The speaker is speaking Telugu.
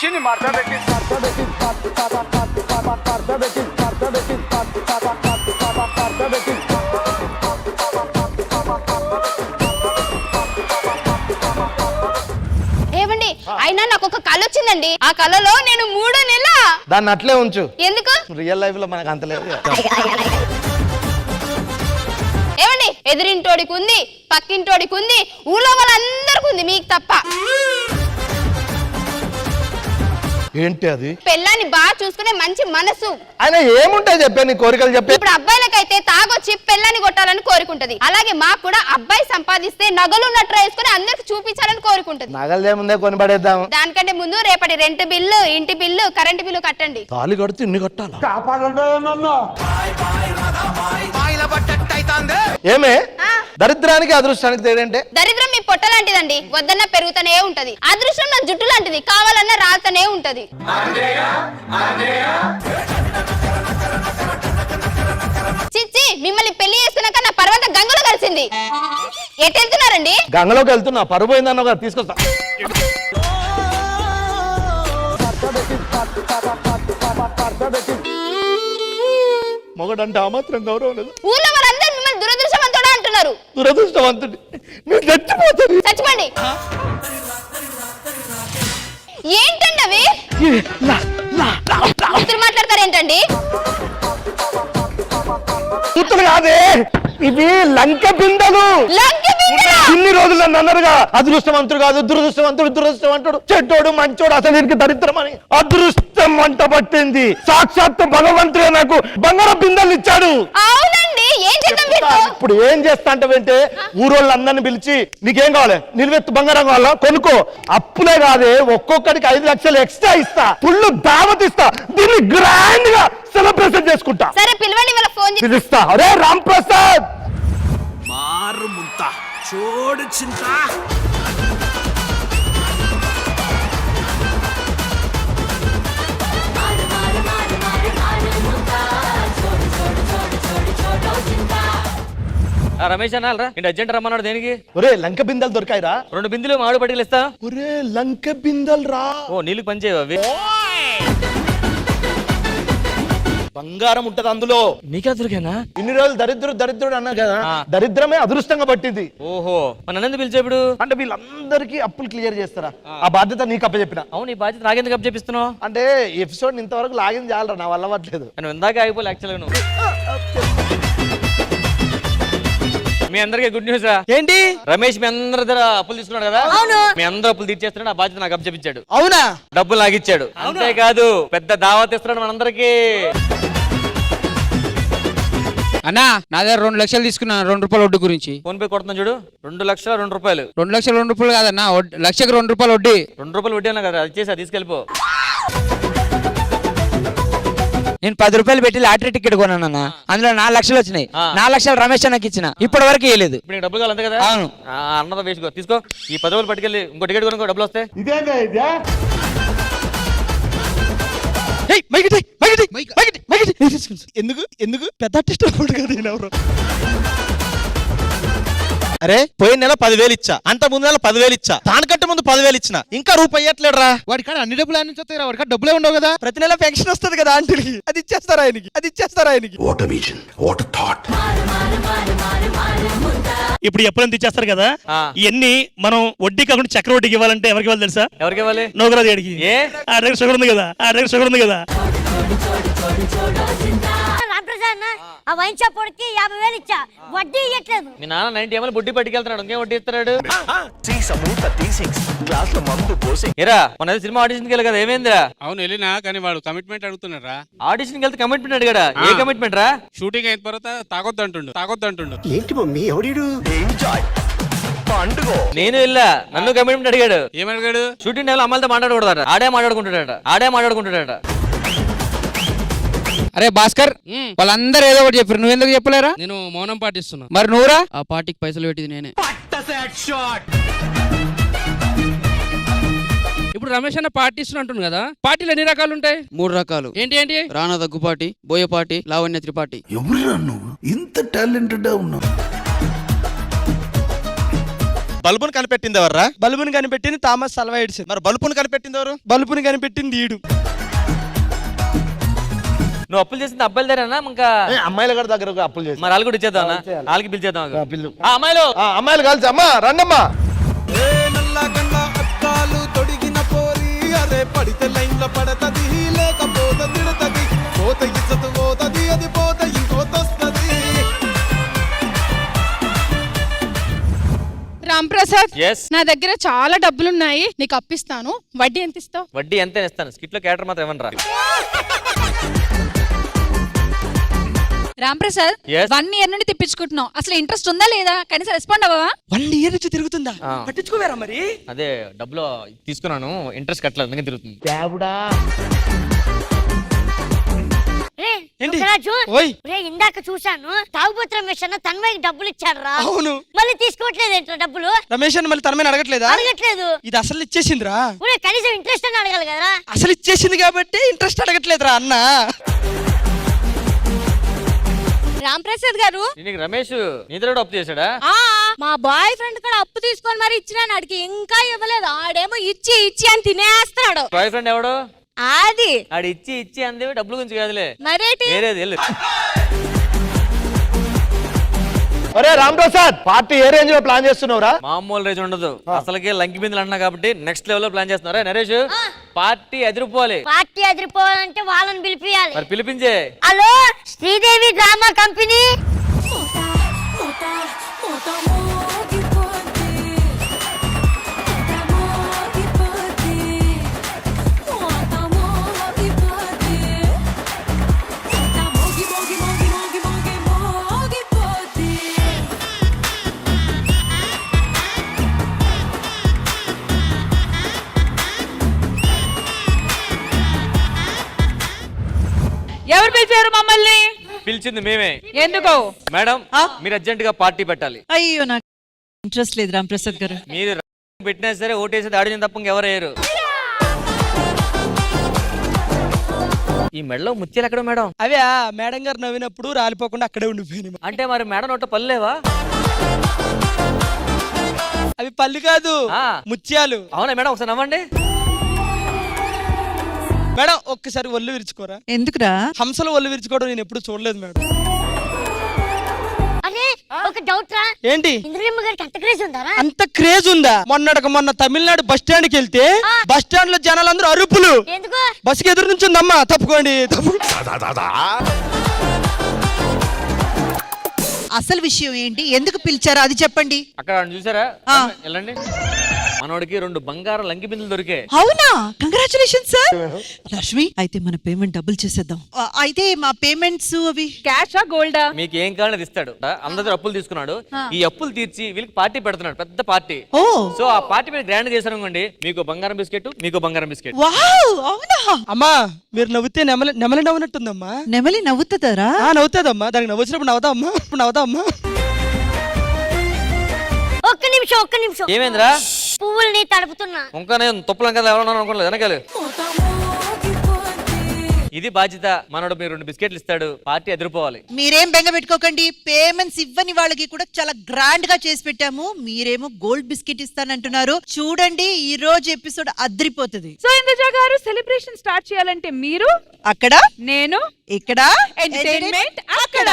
వచ్చింది ఏమండి అయినా నాకు ఒక కళ వచ్చిందండి. ఆ కళలో నేను 3 నెలల దాన్ని అట్లే ఉంచు. ఎందుకు? రియల్ లైఫ్ లో మనకు అంత లేదు. ఏమండి ఎదురింటోడికి ఉంది, పక్కింటోడికి ఉంది, ఊళ్ళో వాళ్ళందరికి ఉంది, మీకు తప్ప. ఏంటి అది? పెళ్ళాన్ని బాగా చూసుకునే మంచి మనసు. ఆయన ఏముంటాయి చెప్పే, నీ కోరికలు చెప్పే. ఇప్పుడు అబ్బాయిలకైతే తాగొచ్చి పెళ్ళాన్ని కొట్టాలని కోరుకుంటది. అలాగే మాకు కూడా అబ్బాయి సంపాదిస్తే నగలు నట్ర వేసుకుని అందరికి చూపించాలని కోరుకుంటది. నగలదే ముందే కొని పడేద్దాం. దానికంటే ముందు రేపటి రెంట్ బిల్లు, ఇంటి బిల్లు, కరెంట్ బిల్లు కట్టండి. తాళి కడితే ఇన్ని కట్టాలి. ఏమే దరిద్రానికి అదృష్టానికి తేడంటే? దరిద్రం మీ పొట్ట లాంటిదండి, వద్దన్న పెరుగుతూనే ఉంటది. అదృష్టం నా జుట్టు లాంటిది, కావాలన్నా రాతనే ఉంటది. చిచ్చి, మిమ్మల్ని పెళ్లి చేసుకున్నాక నా పర్వత గంగలో కలిసింది. ఎటు వెళ్తున్నారండి? గంగలోకి వెళ్తున్నా, పరువు పోయిందన్న తీసుకొస్తా. మొగడంటే ఆ మాత్రం గౌరవం లేదు. ఊళ్ళో వాళ్ళందరూ మిమ్మల్ని దురదృష్టవంతుడు అంటున్నారు. దురదృష్టవంతుడి, మీరు చచ్చిపోతుంది. చచ్చిపోండి. ఏంటండి అవి? కూతురు మాట్లాడతారేంటండి? కూతురు కాదే, ఇవి లంక బిందెలు. లంక బిందెలా? ఇన్ని రోజులు నన్ను అన్నారుగా అదృష్టవంతుడు కాదు, దురదృష్టవంతుడు, దురదృష్టవంతుడు, చెడ్డోడు మంచోడు, అసలు వీరికి దరిద్రం అని. అదృష్టం మంట పట్టింది. సాక్షాత్ భగవంతుడే నాకు బంగారు బిందెలు ఇచ్చాడు. అవునండి, ఏం చేద్దాం వీటితో? ఇప్పుడు ఏం చేస్తా అంటే ఊరోళ్ళందరిని పిలిచి నీకేం కావాలి, నిలువెత్తు బంగారం కావాలా, కొనుక్కో. అప్పులే కాదే, ఒక్కొక్కడికి 5 లక్షలు ఎక్స్ట్రా ఇస్తా, ఫుల్ దావత్ ఇస్తా, దీన్ని గ్రాండ్ గా సెలబ్రేషన్ చేసుకుంటా. సరే పిలవండి, వాళ్ళ ఫోన్ చేసి పిలుస్తా. అరే రామ్ ప్రసాద్, మారు ముంత చోడు చింత. రమేష్ అన్నారా ఇంటి అర్జెంట్ రమ్మన్నాడు. దేనికి? ఒరే లంక బిందెలు దొరికాయిరా. 2 బిందులు మామిడి పట్టుకెళ్ళి ఇస్తా. ఒరే లంక బిందెలు రా. ఓ నీళ్ళు పనిచేయవు అవి. బంగారం ఉంటది అందులో. నీకే దొరికానా? ఇన్ని రోజులు దరిద్రుడు అన్నా కదా, దరిద్రమే అదృష్టంగా పట్టింది. ఓహో, మన నన్ను పిలిచే ఇప్పుడు అంటే వీళ్ళందరికీ అప్పులు క్లియర్ చేస్తారా? ఆ బాధ్యత నీకు అప్పచెప్పిన. అవును, ఈ బాధ్యత నాకెందుకు అప్పచెప్పిస్తున్నావు? అంటే ఎపిసోడ్ ఇంతవరకు లాగింది చాలరా, నా వల్ల అవ్వట్లేదు. నేను ఇందాక అయిపోలే యాక్చువల్గా. నువ్వు మీ అందరికీ గుడ్ న్యూస్. ఏంటి? రమేష్ మీ అందరి దగ్గర అప్పులు తీసుకున్నాడు కదా, మీ అందరూ అప్పులు తీర్చేస్తున్నాడు. ఆ బాధ్యత నాకు అప్పచెప్పించాడు. అవునా? డబ్బులు నాకు ఇచ్చాడు. అంతేకాదు పెద్ద దావత్ ఇస్తున్నాడు మనందరికి. అన్నా, నా దగ్గర 2 లక్షలు తీసుకున్నాను 2 రూపాయల వడ్డీ గురించి. ఫోన్ పే కొడుతున్నా చూడు, 2 లక్షల 2 రూపాయలు. 2 లక్షలు 2 రూపాయలు కాదన్నా, లక్షకు 2 రూపాయలు వడ్డీ. 2 రూపాయలు వడ్డీ అన్నా కదా, అది చేసి తీసుకెళ్ళిపో. నేను 10 రూపాయలు పెట్టి లాటరీ టికెట్ కొన్నానన్నా, అందులో 4 లక్షలు వచ్చినాయి. 4 లక్షలు రమేష్ అన్నకి ఇచ్చిన, ఇప్పటి వరకు ఇవ్వలేదు. ఇప్పుడు డబ్బులు కావాలి అంతే కదా? అవును. అన్నదో వేసుకో, తీసుకో. ఈ 10 రూపాయలు పట్టుకెళ్ళి ఇంకో టికెట్ కొనుక్కో, డబ్బులు వస్తాయి. ఎందుకు పెద్ద ఆర్టిస్ట్ కదా. అరే పోయిన నెల 10,000 ఇచ్చా, అంత ముందు నెల 10,000 ఇచ్చా, దానికంటే ముందు 10,000 ఇచ్చిన, ఇంకా రూపాయి ఇయ్యట్లేడు రా. వాడి కాడ అన్ని డబ్బులు అన్ని వస్తాయి రా, వాడి కాడ డబ్బులే ఉండవు కదా. ప్రతి నెల పెన్షన్ వస్తుంది కదా ఆంటీకి, అది ఇచ్చేస్తారా ఆయనకి. What a vision, what a thought. ఇప్పుడు ఎప్పుడైనా ఇచ్చేస్తారు కదా, ఇవన్నీ మనం వడ్డీ కాకుండా చక్ర వడ్డీకి ఇవ్వాలంటే ఎవరికి ఇవ్వాలి తెలుసా? ఎవరికి ఇవ్వాలి? నోకరాజు గారికి. ఆ దగ్గర షుగర్ ఉంది కదా. ఆ వైన్ షాప్ వాడికి 50,000 ఇచ్చా, వడ్డీ ఇయ్యట్లేదు. మీ నాన్న 90 ఏమో బుడ్డి పట్టుకెళ్తున్నాడు, ఇంకేం వడ్డీ ఇస్తున్నాడు? ఏరా మన సినిమా ఆడిషన్కి వెళ్ళి కదా, ఏమైందిరా? అవును వెళ్ళినా, కానీ వాడు కమిట్మెంట్ అడుగుతున్నారా? ఆడిషన్కి వెళ్తే కమిట్మెంట్ అడిగాడా? ఏ కమిట్మెంట్ రా? షూటింగ్ అయిన తర్వాత తాగొద్దు అంటుండు. ఏంటి మమ్మీ ఎవడీడు? ఎంజాయ్ పండుగ. నేను వెళ్ళా, నన్ను కమిట్మెంట్ అడిగాడు. ఏమడిగాడు? షూటింగ్ టైంలో అమ్మాయిలతో మాట్లాడకూడదట, ఆడే మాట్లాడుకుంటాడట. అరే భాస్కర్, వాళ్ళందరూ ఏదో ఒకటి చెప్పారు, నువ్వెందుకు చెప్పలేరా? నేను మౌనం పాటిస్తున్నా. మరి నువ్వురా? ఆ పార్టీకి పైసలు పెట్టింది నేనే. ఇప్పుడు రమేష్ అన్న పార్టీ ఇస్తున్నా అంటుంది కదా, పార్టీలు ఎన్ని రకాలు ఉంటాయి? 3 రకాలు. ఏంటి? రానా దగ్గుపాటి, బోయపాటి, లావణ్య త్రిపాఠి. ఎవరురా నువ్వు ఇంత టాలెంటెడ్ ఉన్నావు? బల్బును కనిపెట్టింది ఎవర్రా? బల్బుని కనిపెట్టింది థామస్ అల్వా ఎడిసన్. మరి బల్బును కనిపెట్టింది ఎవరు? బల్బుని కనిపెట్టింది ఈడు. నువ్వు అప్పులు చేసింది అబ్బాయిల దగ్గరనా ఇంకా అమ్మాయిల గారి దగ్గర అప్పులు చేసి మరి వాళ్ళు కూడా ఇచ్చేద్దాం వాళ్ళకి పిలిచేద్దాం పిల్లు అమ్మాయిలు అమ్మాయిలు కలిసి అమ్మా రండమ్మా. తొడిగిన పోరి అరే పడితే లైన్ లో పడతది లేకపోతే తిడతది పోత ఇచ్చత పోతది అది పోత ఇంకోతొస్తది. రామ్ ప్రసాద్, Yes. నా దగ్గర చాలా డబ్బులున్నాయి, నీకు అప్పిస్తాను. వడ్డీ ఎంత ఇస్తావు? వడ్డీ ఎంత ఇస్తాను, స్కిట్ లో క్యారెక్టర్ మాత్రం ఏమన్నా రామ్ ప్రసాద్, Yes. 1 ఇయర్ నుండి తిప్పించుకుంటున్నావు, అసలు ఇంట్రెస్ట్ ఉందా లేదా? కనీసం రెస్పాండ్ అవ్వవా? 1 ఇయర్ నుంచి తిరుగుతుందా? పట్టించుకోవేరా మరి? అదే డబ్బులు తీసుకున్నాను, ఇంట్రెస్ట్ కట్టలేదు, అందుకని తిరుగుతుంది. రే ఏంటి? యువరాజు, ఓయ్. రే ఇందాక చూశాను తాగుబోతు రమేష్ అన్న తన్మయ్యకి డబ్బులు ఇచ్చాడు రా. అవును. మళ్ళీ తీసుకోవట్లేదు ఏంట్రా డబ్బులు? రమేష్ అని మళ్ళీ తన మీద అడగట్లేదా? అడగట్లేదు. ఇది అసలు ఇచ్చేసిందిరా. ఊరే కనీసం ఇంట్రెస్ట్ అని అడగాలి కదరా. అసలు ఇచ్చేసింది కాబట్టి ఇంట్రెస్ట్ అడగట్లేదురా అన్న. రామ్ ప్రసాద్ గారు, నీకు రమేష్ నిద్ర అప్పు చేశాడా? మా బాయ్ ఫ్రెండ్ కూడా అప్పు తీసుకొని మరి ఇచ్చినాను, అడిగి ఇంకా ఇవ్వలేదు. ఆడేమో ఇచ్చి ఇచ్చి అని తినేస్తున్నాడు. బాయ్ ఫ్రెండ్ ఎవడు? అది ఆడు ఇచ్చి ఇచ్చి అందే డబ్బుల గురించి కాదులే, మరేటి? వేరేది వెళ్ళు. అరే రామ్ ప్రసాద్, పార్టీ ఏ రేంజ్ లో ప్లాన్ చేస్తున్నావురా? మామూలు రేంజ్ ఉండదు, అసలుకే లంకి బిందులు అన్నా కాబట్టి నెక్స్ట్ లెవెల్ లో ప్లాన్ చేస్తున్నారా నరేష్? పార్టీ ఎదిరిపోవాలి. పార్టీ ఎదిరిపోవాలంటే వాళ్ళని పిలిపియాలి. మరి పిలిపించే. Hello, Sridevi drama company. ఎవరు పిలిచారు మమ్మల్ని? పిలిచింది మేమే. ఎందుకు? మేడం, మీరు అర్జెంట్ గా పార్టీ పెట్టాలి. అయ్యో, నాకు ఇంట్రెస్ట్ లేదు రామ్ ప్రసాద్ గారు. మీరు పెట్టినా సరే ఓటేసేది ఆడిన తప్ప ఇంకెవరు వేయరు. ఈ మెడలో ముత్యాలు ఎక్కడ మేడం? అవే మేడం గారు నవ్వినప్పుడు రాలిపోకుండా అక్కడే ఉండిపోయినాయి. అంటే మరి మేడం నోట పల్లెవా? అవి పళ్ళు కాదు, ముత్యాలు. అవునా మేడం, ఒకసారి నవ్వండి మేడం. ఒక్కసారి ఒళ్ళు విరుచుకోరా. ఎందుకురా? హంసలో ఒళ్ళు విరుచుకోవడం నేను ఎప్పుడు చూడలేదు మేడం. అరే ఒక డౌట్ రా. ఏంటి? ఇంద్రమ్మ గారికి అంత క్రేజ్ ఉందారా? అంత క్రేజ్ ఉందా? మొన్న తమిళనాడు బస్ స్టాండ్ కి వెళ్తే బస్ స్టాండ్ లో జనాలందరూ అరుపులు. ఎందుకు? బస్సుకి ఎదురు నుంచి ఉందమ్మా, తప్పుకోండి. అసలు విషయం ఏంటి? ఎందుకు పిలిచారా అది చెప్పండి. అక్కడ చూసారా? వెళ్ళండి. మనోడికి 2 బంగారం లంకి బిందులు దొరికాయి. అవునా? Congratulation sir. లక్ష్మి, అయితే మన పేమెంట్ డబుల్ చేసేద్దాం. అయితే మా పేమెంట్స్ అవి క్యాషా గోల్డా? మీకు ఏం కావాలని ఇస్తాడు. అందరూ అప్పులు తీసుకున్నాడు, ఈ అప్పులు తీర్చి వీళ్ళకి పార్టీ పెడుతున్నాడు, పెద్ద పార్టీ. సో ఆ పార్టీ మీరు గ్రాండ్ చేశారు అనుకోండి, మీకు బంగారం బిస్కెట్, మీకు బంగారం బిస్కెట్. వావ్, అవునా? అమ్మా, మీరు నవ్వుతే నెమలి నవ్వునట్టుందమ్మా. నెమలి నవ్వుతుందరా? నవ్వుతుందమ్మా. దానికి నవ్వు వచ్చినప్పుడు నవ్వుతా అమ్మా. ఒక్క నిమిషం. ఏమేంద్రా? పువ్వుల్ని తడుపుతున్నా. ఇంకా నేను తప్పులం కదా ఎవరన్నా అనుకోలేదు, వెనకాల. ఇది బాధ్యత. మనోడు మీరు 2 బిస్కెట్లు ఇస్తాడు, పార్టీ ఎదిరిపోవాలి. మీరేం బెంగ పెట్టుకోకండి, పేమెంట్స్ ఇవ్వని వాళ్ళకి కూడా చాలా గ్రాండ్ గా చేసి పెట్టాము. మీరేమో గోల్డ్ బిస్కెట్ ఇస్తానంటున్నారు. చూడండి, ఈ రోజు ఎపిసోడ్ అద్రిపోతుంది. సో ఇందుజా గారు, సెలబ్రేషన్ స్టార్ట్ చేయాలంటే మీరు అక్కడ, నేను ఇక్కడ, ఎంటర్టైన్మెంట్ అక్కడ.